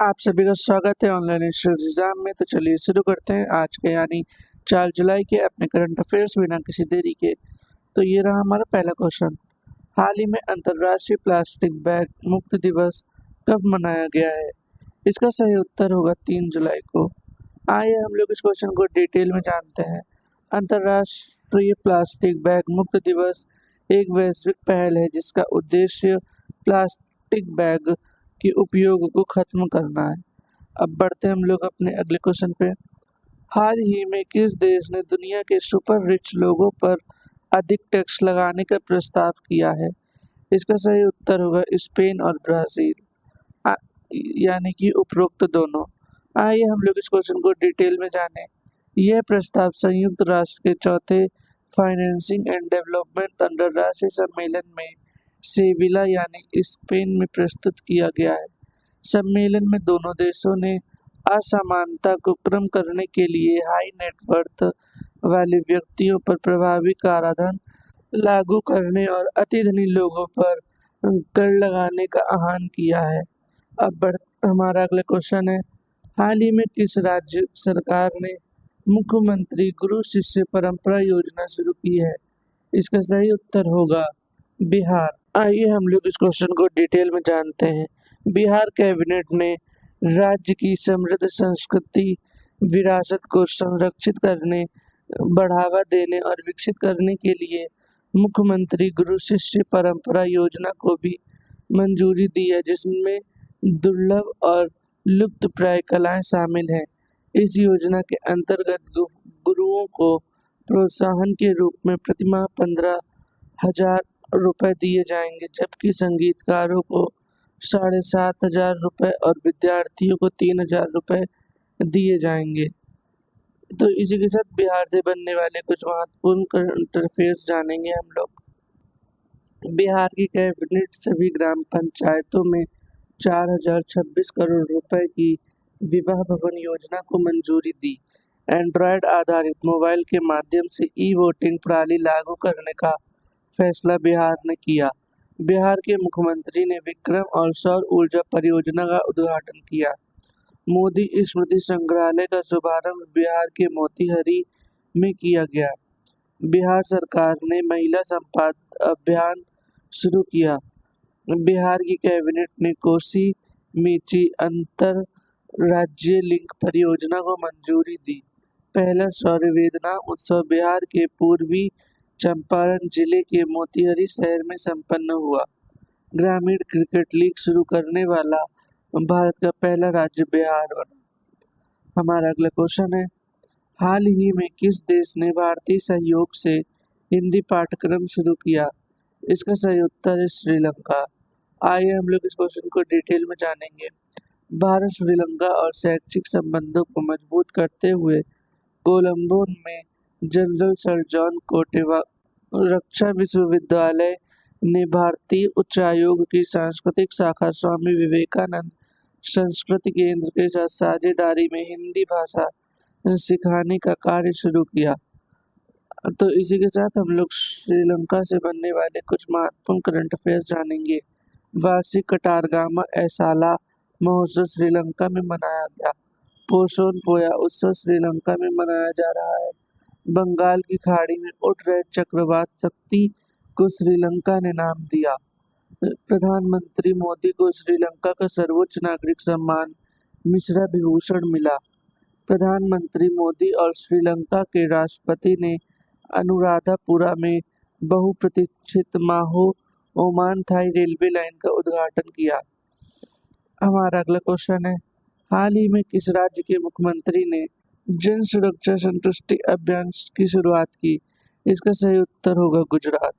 आप सभी का स्वागत है ऑनलाइन एग्जाम में। तो चलिए शुरू करते हैं आज के यानी 4 जुलाई के अपने करंट अफेयर्स बिना किसी देरी के। तो ये रहा हमारा पहला क्वेश्चन। हाल ही में अंतर्राष्ट्रीय प्लास्टिक बैग मुक्त दिवस कब मनाया गया है? इसका सही उत्तर होगा 3 जुलाई को। आइए हम लोग इस क्वेश्चन को डिटेल में जानते हैं। अंतर्राष्ट्रीय प्लास्टिक बैग मुक्त दिवस एक वैश्विक पहल है जिसका उद्देश्य प्लास्टिक बैग के उपयोग को खत्म करना है। अब बढ़ते हैं हम लोग अपने अगले क्वेश्चन पे। हाल ही में किस देश ने दुनिया के सुपर रिच लोगों पर अधिक टैक्स लगाने का प्रस्ताव किया है? इसका सही उत्तर होगा स्पेन और ब्राजील, आ- यानी कि उपरोक्त दोनों। आइए हम लोग इस क्वेश्चन को डिटेल में जानें। यह प्रस्ताव संयुक्त राष्ट्र के चौथे फाइनेंसिंग एंड डेवलपमेंट अंतर्राष्ट्रीय सम्मेलन में सेविला यानी स्पेन में प्रस्तुत किया गया है। सम्मेलन में दोनों देशों ने असमानता को कम करने के लिए हाई नेटवर्थ वाले व्यक्तियों पर प्रभावी कराधान लागू करने और अति धनी लोगों पर कर लगाने का आह्वान किया है। अब हमारा अगला क्वेश्चन है। हाल ही में किस राज्य सरकार ने मुख्यमंत्री गुरु शिष्य परंपरा योजना शुरू की है? इसका सही उत्तर होगा बिहार। आइए हम लोग इस क्वेश्चन को डिटेल में जानते हैं। बिहार कैबिनेट ने राज्य की समृद्ध संस्कृति विरासत को संरक्षित करने, बढ़ावा देने और विकसित करने के लिए मुख्यमंत्री गुरु शिष्य परंपरा योजना को भी मंजूरी दी है, जिसमें दुर्लभ और लुप्तप्राय कलाएं शामिल हैं। इस योजना के अंतर्गत गुरुओं को प्रोत्साहन के रूप में प्रतिमाह 15,000 रुपए दिए जाएंगे, जबकि संगीतकारों को 7,500 रुपए और विद्यार्थियों को 3,000 रुपए दिए जाएंगे। तो इसी के साथ बिहार से बनने वाले कुछ महत्वपूर्ण करंट अफेयर्स जानेंगे हम लोग। बिहार की कैबिनेट सभी ग्राम पंचायतों में 4,026 करोड़ रुपए की विवाह भवन योजना को मंजूरी दी। एंड्रॉयड आधारित मोबाइल के माध्यम से ई वोटिंग प्रणाली लागू करने का फैसला बिहार ने किया। बिहार के मुख्यमंत्री ने विक्रम और सौर ऊर्जा परियोजना का उद्घाटन किया। मोदी स्मृति संग्रहालय का शुभारंभ बिहार के मोतीहारी में किया गया। बिहार सरकार ने महिला संपाद अभियान शुरू किया। बिहार की कैबिनेट ने कोसी मेची अंतर राज्य लिंक परियोजना को मंजूरी दी। पहला सौर वेदना उत्सव बिहार के पूर्वी चंपारण जिले के मोतीहारी शहर में संपन्न हुआ। ग्रामीण क्रिकेट लीग शुरू करने वाला भारत का पहला राज्य बिहार बना। हमारा अगला क्वेश्चन है। हाल ही में किस देश ने भारतीय सहयोग से हिंदी पाठ्यक्रम शुरू किया? इसका सही उत्तर है श्रीलंका। आइए हम लोग इस क्वेश्चन को डिटेल में जानेंगे। भारत श्रीलंका और शैक्षिक संबंधों को मजबूत करते हुए कोलंबो में जनरल सर जॉन कोटेवा रक्षा विश्वविद्यालय ने भारतीय उच्चायोग की सांस्कृतिक शाखा स्वामी विवेकानंद संस्कृत केंद्र के साथ साझेदारी में हिंदी भाषा सिखाने का कार्य शुरू किया। तो इसी के साथ हम लोग श्रीलंका से बनने वाले कुछ महत्वपूर्ण करंट अफेयर्स जानेंगे। वार्षिक कटारगामा ऐसाला महोत्सव श्रीलंका में मनाया गया। पोषण पोया उत्सव श्रीलंका में मनाया जा रहा है। बंगाल की खाड़ी में उठ रहे चक्रवात शक्ति को श्रीलंका ने नाम दिया। प्रधानमंत्री मोदी को श्रीलंका का सर्वोच्च नागरिक सम्मान मिश्रा विभूषण मिला। प्रधानमंत्री मोदी और श्रीलंका के राष्ट्रपति ने अनुराधापुरा में बहुप्रतीक्षित माहो ओमान थाई रेलवे लाइन का उद्घाटन किया। हमारा अगला क्वेश्चन है। हाल ही में किस राज्य के मुख्यमंत्री ने जन सुरक्षा संतुष्टि अभियान की शुरुआत की? इसका सही उत्तर होगा गुजरात।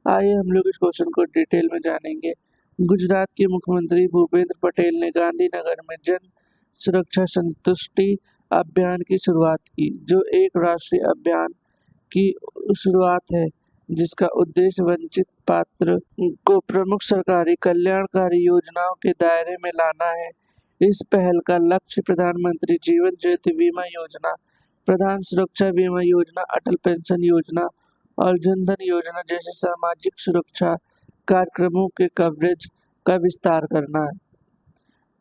आइए हम लोग इस क्वेश्चन को डिटेल में जानेंगे। गुजरात के मुख्यमंत्री भूपेंद्र पटेल ने गांधीनगर में जन सुरक्षा संतुष्टि अभियान की शुरुआत की, जो एक राष्ट्रीय अभियान की शुरुआत है जिसका उद्देश्य वंचित पात्र को प्रमुख सरकारी कल्याणकारी योजनाओं के दायरे में लाना है। इस पहल का लक्ष्य प्रधानमंत्री जीवन ज्योति बीमा योजना, प्रधान सुरक्षा बीमा योजना, अटल पेंशन योजना और जन धन योजना जैसे सामाजिक सुरक्षा कार्यक्रमों के कवरेज का विस्तार करना है।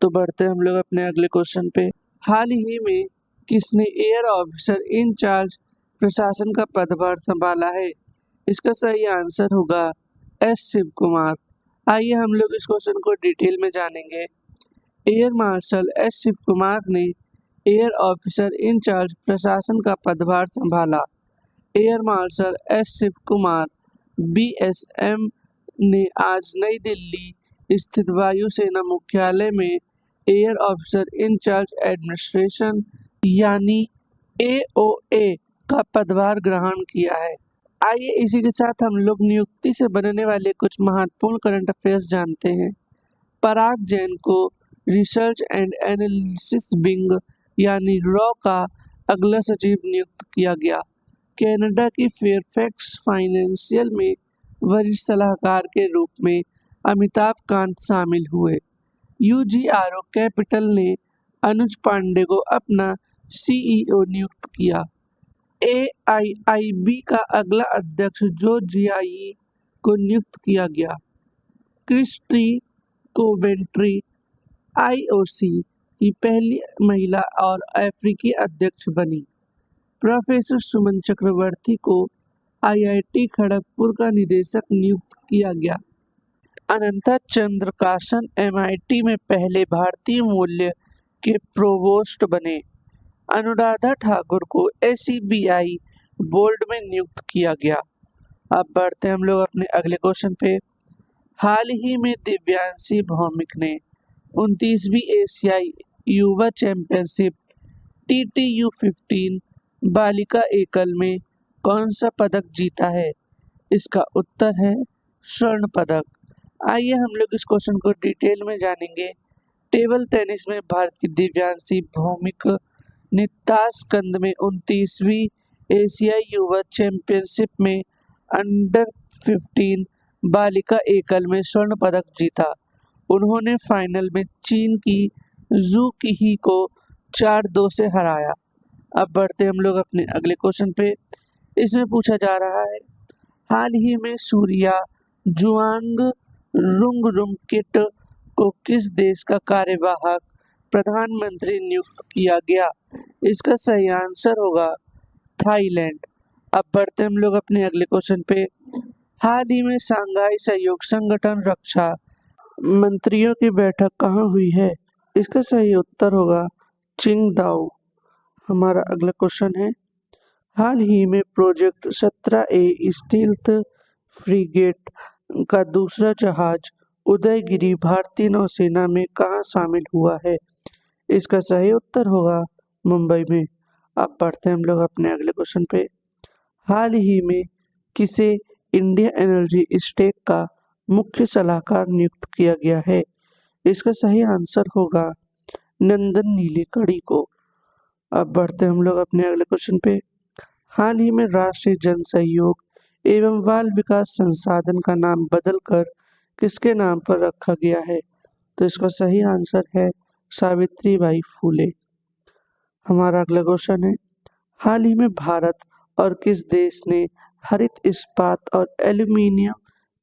तो बढ़ते हम लोग अपने अगले क्वेश्चन पे। हाल ही में किसने एयर ऑफिसर इन चार्ज प्रशासन का पदभार संभाला है? इसका सही आंसर होगा एस शिव कुमार। आइए हम लोग इस क्वेश्चन को डिटेल में जानेंगे। Air marshal S Shiv Kumar ने एयर ऑफिसर इन चार्ज प्रशासन का पदभार संभाला। Air marshal S Shiv Kumar BSM ने आज नई दिल्ली स्थित वायुसेना मुख्यालय में air officer in charge administration यानी एओए का पदभार ग्रहण किया है। आइए इसी के साथ हम लोग नियुक्ति से बनने वाले कुछ महत्वपूर्ण करंट अफेयर्स जानते हैं। पराग जैन को रिसर्च एंड एनालिसिस विंग यानी रॉ का अगला सचिव नियुक्त किया गया। कनाडा की फेयरफैक्स फाइनेंशियल में वरिष्ठ सलाहकार के रूप में अमिताभ कांत शामिल हुए। यूजीआरओ कैपिटल ने अनुज पांडे को अपना सीईओ नियुक्त किया। एआईआईबी का अगला अध्यक्ष जो जियाई को नियुक्त किया गया। क्रिस्टी कोवेंट्री आईओसी की पहली महिला और अफ्रीकी अध्यक्ष बनी। प्रोफेसर सुमन चक्रवर्ती को आईआईटी खड़गपुर का निदेशक नियुक्त किया गया। अनंता चंद्रकासन एमआईटी में पहले भारतीय मूल्य के प्रोवोस्ट बने। अनुराधा ठाकुर को एसीबीआई बोर्ड में नियुक्त किया गया। अब बढ़ते हम लोग अपने अगले क्वेश्चन पे। हाल ही में दिव्यांशी भौमिक ने 29वीं एशियाई युवा चैंपियनशिप TTU15 बालिका एकल में कौन सा पदक जीता है? इसका उत्तर है स्वर्ण पदक। आइए हम लोग इस क्वेश्चन को डिटेल में जानेंगे। टेबल टेनिस में भारत की दिव्यांशी भौमिक ने ताशकंद में 29वीं एशियाई युवा चैंपियनशिप में अंडर 15 बालिका एकल में स्वर्ण पदक जीता। उन्होंने फाइनल में चीन की जू कीही को 4-2 से हराया। अब बढ़ते हम लोग अपने अगले क्वेश्चन पे। इसमें पूछा जा रहा है, हाल ही में सूर्या जुआंग रुंगरुंगकिट को किस देश का कार्यवाहक प्रधानमंत्री नियुक्त किया गया? इसका सही आंसर होगा थाईलैंड। अब बढ़ते हम लोग अपने अगले क्वेश्चन पे। हाल ही में शंघाई सहयोग संगठन रक्षा मंत्रियों की बैठक कहाँ हुई है? इसका सही उत्तर होगा चिंगदाओ। हमारा अगला क्वेश्चन है, हाल ही में प्रोजेक्ट 17A स्टील्थ फ्रिगेट का दूसरा जहाज उदयगिरी भारतीय नौसेना में कहाँ शामिल हुआ है? इसका सही उत्तर होगा मुंबई में। अब बढ़ते हैं हम लोग अपने अगले क्वेश्चन पे। हाल ही में किसे इंडिया एनर्जी स्टेक का मुख्य सलाहकार नियुक्त किया गया है? इसका सही आंसर होगा नंदन नीलेकणी को। अब बढ़ते हम लोग अपने अगले क्वेश्चन पे। हाल ही में राष्ट्रीय जन सहयोग एवं बाल विकास संसाधन का नाम बदलकर किसके नाम पर रखा गया है? तो इसका सही आंसर है सावित्रीबाई फूले। हमारा अगला क्वेश्चन है, हाल ही में भारत और किस देश ने हरित इस्पात और एल्यूमीनियम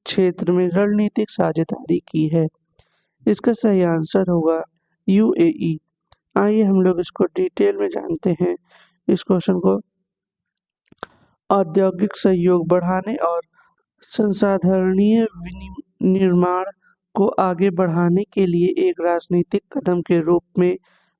क्षेत्र में रणनीतिक साझेदारी की है? इसका सही आंसर होगा यूएई। आइए हम लोग इसको डिटेल में जानते हैं। इस क्वेश्चन को औद्योगिक सहयोग बढ़ाने और संसाधनीय विनिर्माण को आगे बढ़ाने के लिए एक राजनीतिक कदम के रूप में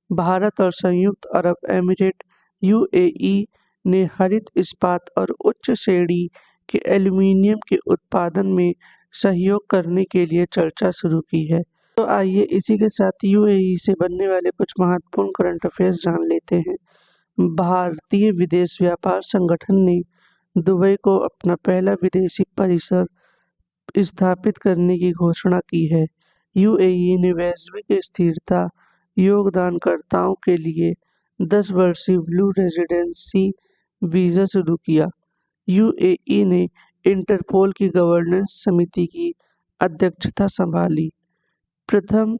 भारत और संयुक्त अरब अमीरात यूएई ने हरित इस्पात और उच्च श्रेणी के एल्यूमीनियम के उत्पादन में सहयोग करने के लिए चर्चा शुरू की है। तो आइए इसी के साथ यूएई से बनने वाले कुछ महत्वपूर्ण करंट अफेयर्स जान लेते हैं। भारतीय विदेश व्यापार संगठन ने दुबई को अपना पहला विदेशी परिसर स्थापित करने की घोषणा की है। यूएई ने वैश्विक स्थिरता योगदानकर्ताओं के लिए 10 वर्षीय ब्लू रेजिडेंसी वीज़ा शुरू किया। यूएई ने इंटरपोल की गवर्नेंस समिति की अध्यक्षता संभाली। प्रथम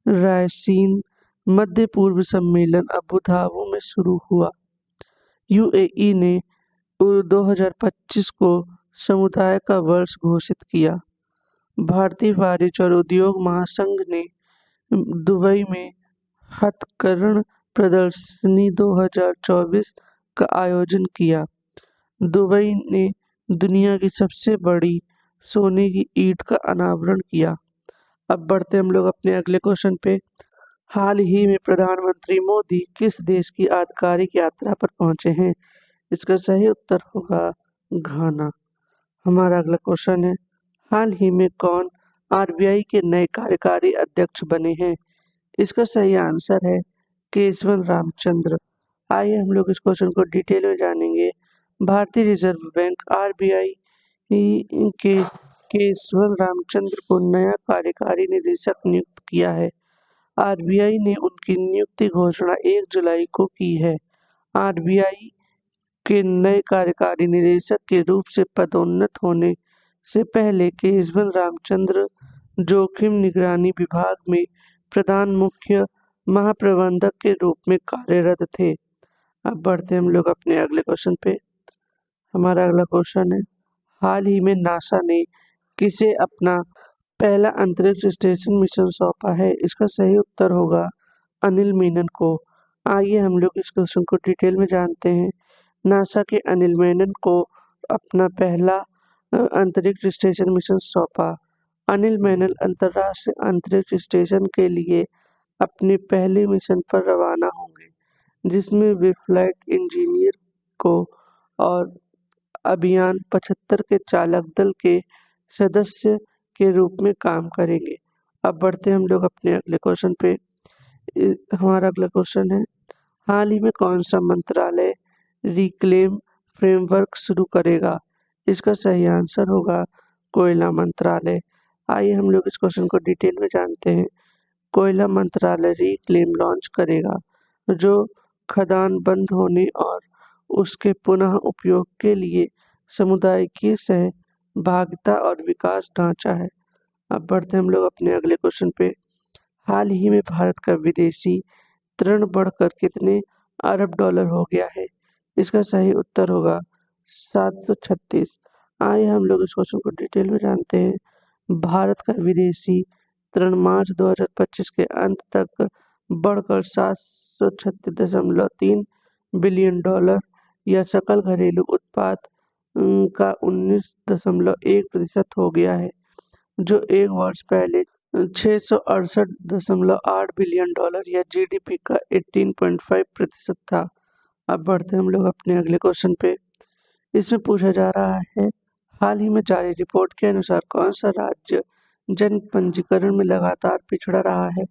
रायसीन मध्य पूर्व सम्मेलन अबू धाबी में शुरू हुआ। यूएई ने 2025 को समुदाय का वर्ष घोषित किया। भारतीय वाणिज्य और उद्योग महासंघ ने दुबई में हथकरघा प्रदर्शनी 2024 का आयोजन किया। दुबई ने दुनिया की सबसे बड़ी सोने की ईंट का अनावरण किया। अब बढ़ते हम लोग अपने अगले क्वेश्चन पे। हाल ही में प्रधानमंत्री मोदी किस देश की आधिकारिक यात्रा पर पहुंचे हैं? इसका सही उत्तर होगा घाना। हमारा अगला क्वेश्चन है, हाल ही में कौन आरबीआई के नए कार्यकारी अध्यक्ष बने हैं? इसका सही आंसर है केशवन रामचंद्र। आइए हम लोग इस क्वेश्चन को डिटेल में जानेंगे। भारतीय रिजर्व बैंक आरबीआई के केशवन रामचंद्र को नया कार्यकारी निदेशक नियुक्त किया है। आरबीआई ने उनकी नियुक्ति घोषणा 1 जुलाई को की है। आरबीआई के नए कार्यकारी निदेशक के रूप से पदोन्नत होने से पहले केशवन रामचंद्र जोखिम निगरानी विभाग में प्रधान मुख्य महाप्रबंधक के रूप में कार्यरत थे। अब बढ़ते हम लोग अपने अगले क्वेश्चन पे। हमारा अगला क्वेश्चन है, हाल ही में नासा ने किसे अपना पहला अंतरिक्ष स्टेशन मिशन सौंपा है? इसका सही उत्तर होगा अनिल मेनन को। आइए हम लोग इस क्वेश्चन को डिटेल में जानते हैं। नासा के अनिल मेनन को अपना पहला अंतरिक्ष स्टेशन मिशन सौंपा। अनिल मेनन अंतर्राष्ट्रीय अंतरिक्ष स्टेशन के लिए अपने पहले मिशन पर रवाना होंगे, जिसमें वे फ्लाइट इंजीनियर को और अभियान 75 के चालक दल के सदस्य के रूप में काम करेंगे। अब बढ़ते हम लोग अपने अगले क्वेश्चन पे। हमारा अगला क्वेश्चन है, हाल ही में कौन सा मंत्रालय रिक्लेम फ्रेमवर्क शुरू करेगा? इसका सही आंसर होगा कोयला मंत्रालय। आइए हम लोग इस क्वेश्चन को डिटेल में जानते हैं। कोयला मंत्रालय रिक्लेम लॉन्च करेगा, जो खदान बंद होने और उसके पुनः उपयोग के लिए समुदाय की सहभागिता और विकास ढांचा है। अब बढ़ते हम लोग अपने अगले क्वेश्चन पे। हाल ही में भारत का विदेशी ऋण बढ़कर कितने अरब डॉलर हो गया है? इसका सही उत्तर होगा 736। आइए हम लोग इस क्वेश्चन को डिटेल में जानते हैं। भारत का विदेशी ऋण मार्च 2025 के अंत तक बढ़कर 736.3 बिलियन डॉलर या सकल घरेलू उत्पाद का 19.1% हो गया है, जो एक वर्ष पहले 668.8 बिलियन डॉलर या जीडीपी का 18.5% था। अब बढ़ते हम लोग अपने अगले क्वेश्चन पे। इसमें पूछा जा रहा है, हाल ही में जारी रिपोर्ट के अनुसार कौन सा राज्य जन पंजीकरण में लगातार पिछड़ा रहा है?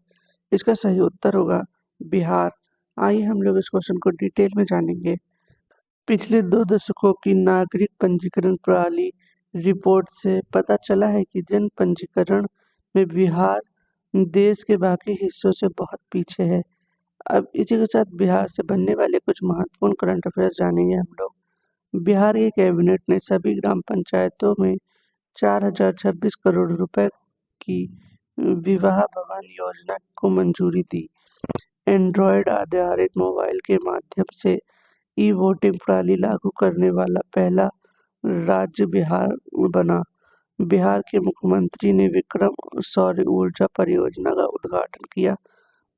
इसका सही उत्तर होगा बिहार। आइए हम लोग इस क्वेश्चन को डिटेल में जानेंगे। पिछले 2 दशकों की नागरिक पंजीकरण प्रणाली रिपोर्ट से पता चला है कि जन पंजीकरण में बिहार देश के बाकी हिस्सों से बहुत पीछे है। अब इसी के साथ बिहार से बनने वाले कुछ महत्वपूर्ण करंट अफेयर्स जानेंगे हम लोग। बिहार की कैबिनेट ने सभी ग्राम पंचायतों में 4026 करोड़ रुपए की विवाह भवन योजना को मंजूरी दी। एंड्रॉयड आधारित मोबाइल के माध्यम से ई वोटिंग प्रणाली लागू करने वाला पहला राज्य बिहार बना। बिहार के मुख्यमंत्री ने विक्रम सौर ऊर्जा परियोजना का उद्घाटन किया।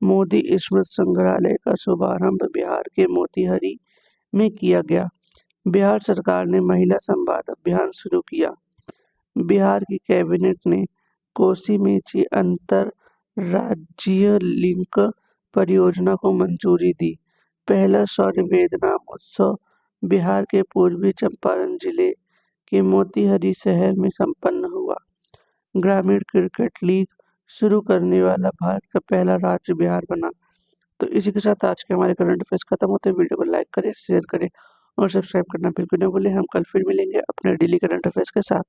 मोदी स्मृति संग्रहालय का शुभारंभ बिहार के मोतीहारी में किया गया। बिहार सरकार ने महिला संवाद अभियान शुरू किया। बिहार की कैबिनेट ने कोसी मेची अंतर राज्यीय लिंक परियोजना को मंजूरी दी। पहला सौर वेदनाम उत्सव बिहार के पूर्वी चंपारण जिले के मोतीहारी शहर में संपन्न हुआ। ग्रामीण क्रिकेट लीग शुरू करने वाला भारत का पहला राज्य बिहार बना। तो इसी के साथ आज के हमारे करंट अफेयर्स खत्म होते हैं। वीडियो को लाइक करें, शेयर करें और सब्सक्राइब करना बिल्कुल न भूलें। हम कल फिर मिलेंगे अपने डेली करंट अफेयर्स के साथ।